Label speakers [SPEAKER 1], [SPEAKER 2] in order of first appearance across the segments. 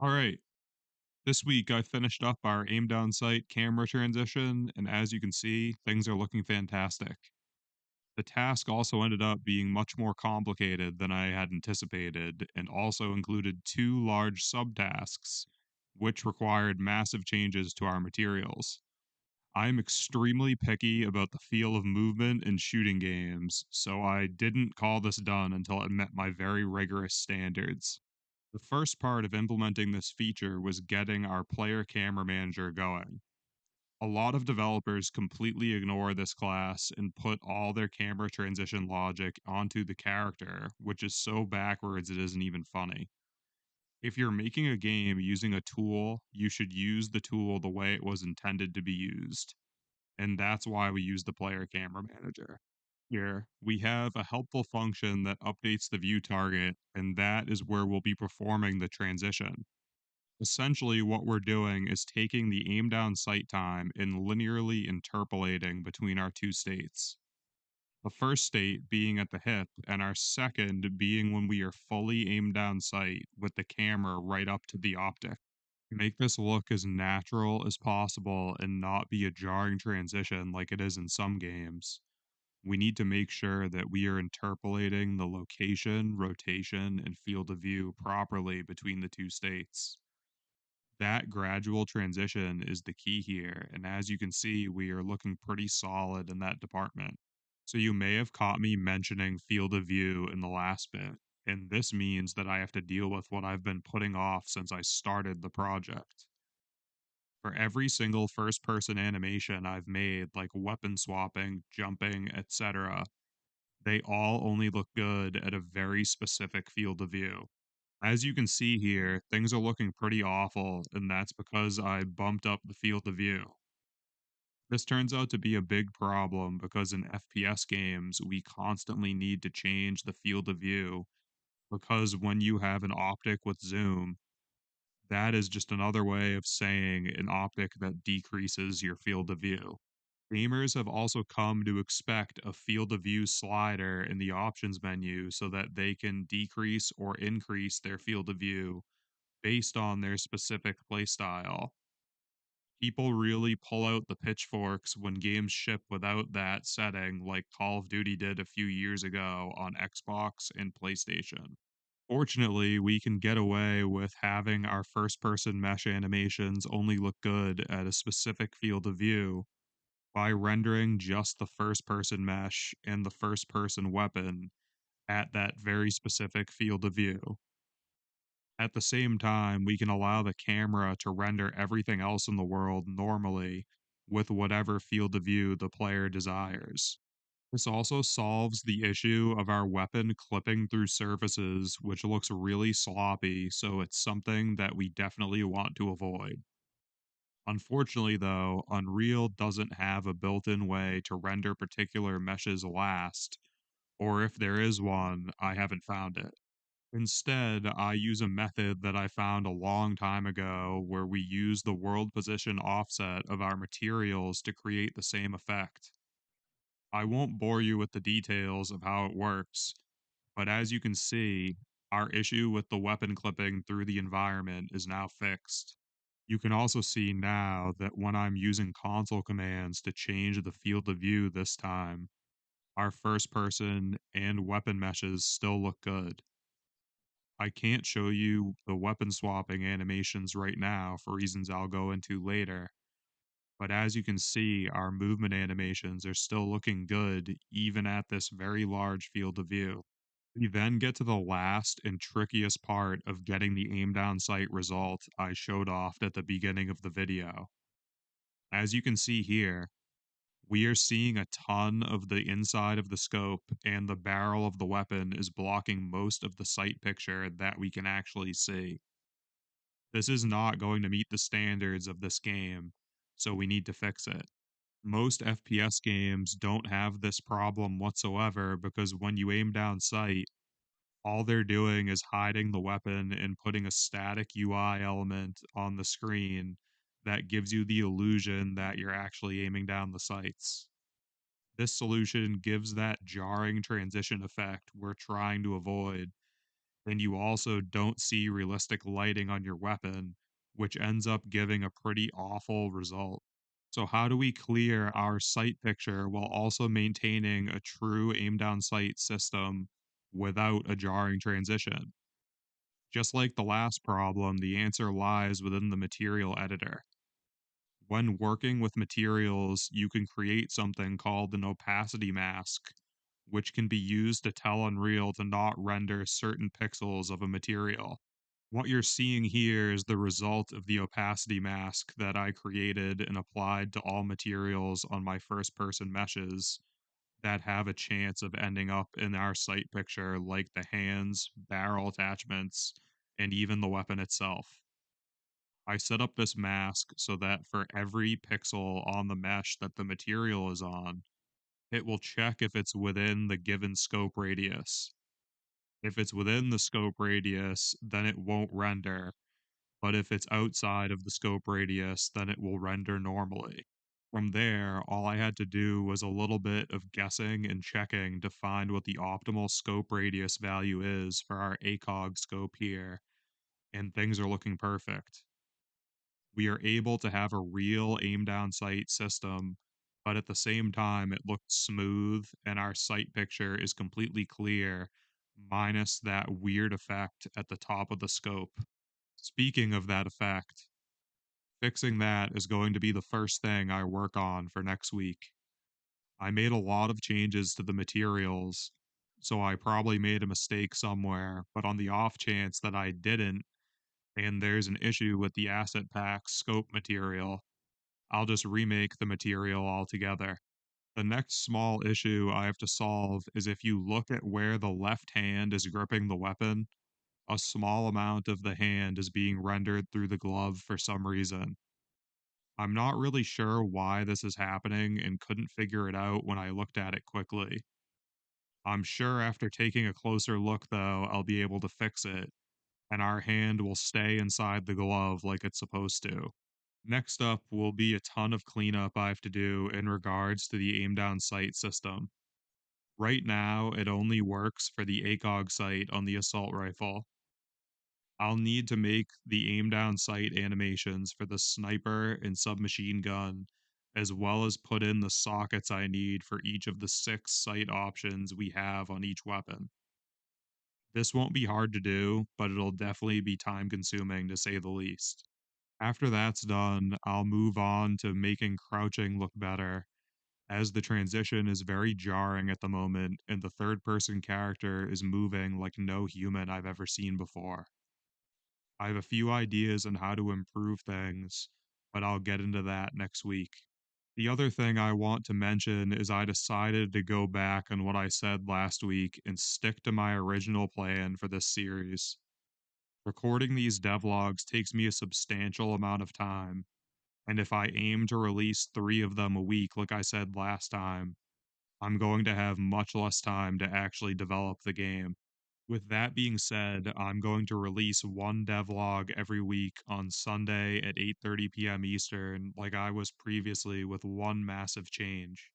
[SPEAKER 1] All right. This week I finished up our aim down sight camera transition, and as you can see, things are looking fantastic. The task also ended up being much more complicated than I had anticipated, and also included two large subtasks, which required massive changes to our materials. I'm extremely picky about the feel of movement in shooting games, so I didn't call this done until it met my very rigorous standards. The first part of implementing this feature was getting our player camera manager going. A lot of developers completely ignore this class and put all their camera transition logic onto the character, which is so backwards it isn't even funny. If you're making a game using a tool, you should use the tool the way it was intended to be used. And that's why we use the player camera manager. Here, we have a helpful function that updates the view target, and that is where we'll be performing the transition. Essentially, what we're doing is taking the aim down sight time and linearly interpolating between our two states. The first state being at the hip, and our second being when we are fully aimed down sight with the camera right up to the optic. Make this look as natural as possible and not be a jarring transition like it is in some games. We need to make sure that we are interpolating the location, rotation, and field of view properly between the two states. That gradual transition is the key here, and as you can see, we are looking pretty solid in that department. So you may have caught me mentioning field of view in the last bit, and this means that I have to deal with what I've been putting off since I started the project. For every single first person animation I've made, like weapon swapping, jumping, etc., they all only look good at a very specific field of view. As you can see here, things are looking pretty awful, and that's because I bumped up the field of view. This turns out to be a big problem because in FPS games, we constantly need to change the field of view because when you have an optic with zoom, that is just another way of saying an optic that decreases your field of view. Gamers have also come to expect a field of view slider in the options menu so that they can decrease or increase their field of view based on their specific playstyle. People really pull out the pitchforks when games ship without that setting, like Call of Duty did a few years ago on Xbox and PlayStation. Fortunately, we can get away with having our first person mesh animations only look good at a specific field of view by rendering just the first person mesh and the first person weapon at that very specific field of view. At the same time, we can allow the camera to render everything else in the world normally with whatever field of view the player desires. This also solves the issue of our weapon clipping through surfaces, which looks really sloppy, so it's something that we definitely want to avoid. Unfortunately, though, Unreal doesn't have a built in way to render particular meshes last, or if there is one, I haven't found it. Instead, I use a method that I found a long time ago where we use the world position offset of our materials to create the same effect. I won't bore you with the details of how it works, but as you can see, our issue with the weapon clipping through the environment is now fixed. You can also see now that when I'm using console commands to change the field of view this time, our first person and weapon meshes still look good. I can't show you the weapon swapping animations right now for reasons I'll go into later, but as you can see, our movement animations are still looking good even at this very large field of view. We then get to the last and trickiest part of getting the aim down sight result I showed off at the beginning of the video. As you can see here, we are seeing a ton of the inside of the scope, and the barrel of the weapon is blocking most of the sight picture that we can actually see. This is not going to meet the standards of this game, so we need to fix it. Most FPS games don't have this problem whatsoever because when you aim down sight, all they're doing is hiding the weapon and putting a static UI element on the screen that gives you the illusion that you're actually aiming down the sights. This solution gives that jarring transition effect we're trying to avoid, and you also don't see realistic lighting on your weapon, which ends up giving a pretty awful result. So, how do we clear our sight picture while also maintaining a true aim down sight system without a jarring transition? Just like the last problem, the answer lies within the material editor. When working with materials, you can create something called an opacity mask, which can be used to tell Unreal to not render certain pixels of a material. What you're seeing here is the result of the opacity mask that I created and applied to all materials on my first person meshes that have a chance of ending up in our sight picture, like the hands, barrel attachments, and even the weapon itself. I set up this mask so that for every pixel on the mesh that the material is on, it will check if it's within the given scope radius. If it's within the scope radius, then it won't render, but if it's outside of the scope radius, then it will render normally. From there, all I had to do was a little bit of guessing and checking to find what the optimal scope radius value is for our ACOG scope here, and things are looking perfect. We are able to have a real aim down sight system, but at the same time, it looks smooth and our sight picture is completely clear, minus that weird effect at the top of the scope. Speaking of that effect, fixing that is going to be the first thing I work on for next week. I made a lot of changes to the materials, so I probably made a mistake somewhere, but on the off chance that I didn't, and there's an issue with the asset pack scope material, I'll just remake the material altogether. The next small issue I have to solve is if you look at where the left hand is gripping the weapon, a small amount of the hand is being rendered through the glove for some reason. I'm not really sure why this is happening and couldn't figure it out when I looked at it quickly. I'm sure after taking a closer look, though, I'll be able to fix it, and our hand will stay inside the glove like it's supposed to. Next up will be a ton of cleanup I have to do in regards to the aim down sight system. Right now, it only works for the ACOG sight on the assault rifle. I'll need to make the aim down sight animations for the sniper and submachine gun, as well as put in the sockets I need for each of the 6 sight options we have on each weapon. This won't be hard to do, but it'll definitely be time consuming to say the least. After that's done, I'll move on to making crouching look better, as the transition is very jarring at the moment and the third person character is moving like no human I've ever seen before. I have a few ideas on how to improve things, but I'll get into that next week. The other thing I want to mention is I decided to go back on what I said last week and stick to my original plan for this series. Recording these devlogs takes me a substantial amount of time, and if I aim to release 3 of them a week, like I said last time, I'm going to have much less time to actually develop the game. With that being said, I'm going to release one devlog every week on Sunday at 8:30 p.m. Eastern, like I was previously, with one massive change.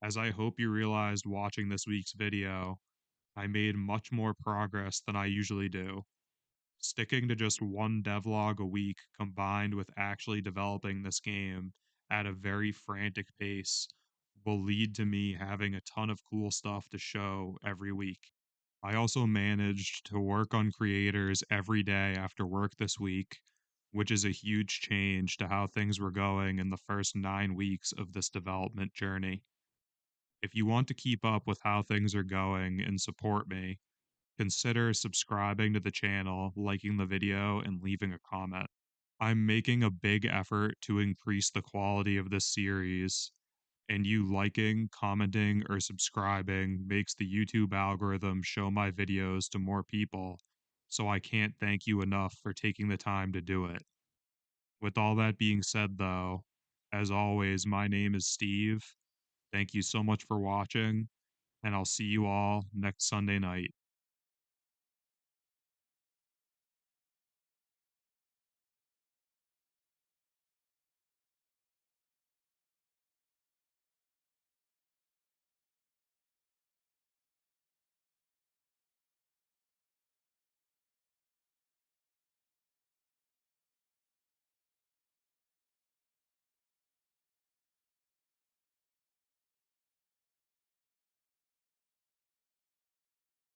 [SPEAKER 1] As I hope you realized watching this week's video, I made much more progress than I usually do. Sticking to just one devlog a week combined with actually developing this game at a very frantic pace will lead to me having a ton of cool stuff to show every week. I also managed to work on creators every day after work this week, which is a huge change to how things were going in the first 9 weeks of this development journey. If you want to keep up with how things are going and support me, consider subscribing to the channel, liking the video, and leaving a comment. I'm making a big effort to increase the quality of this series, and you liking, commenting, or subscribing makes the YouTube algorithm show my videos to more people, so I can't thank you enough for taking the time to do it. With all that being said, though, as always, my name is Steve. Thank you so much for watching, and I'll see you all next Sunday night.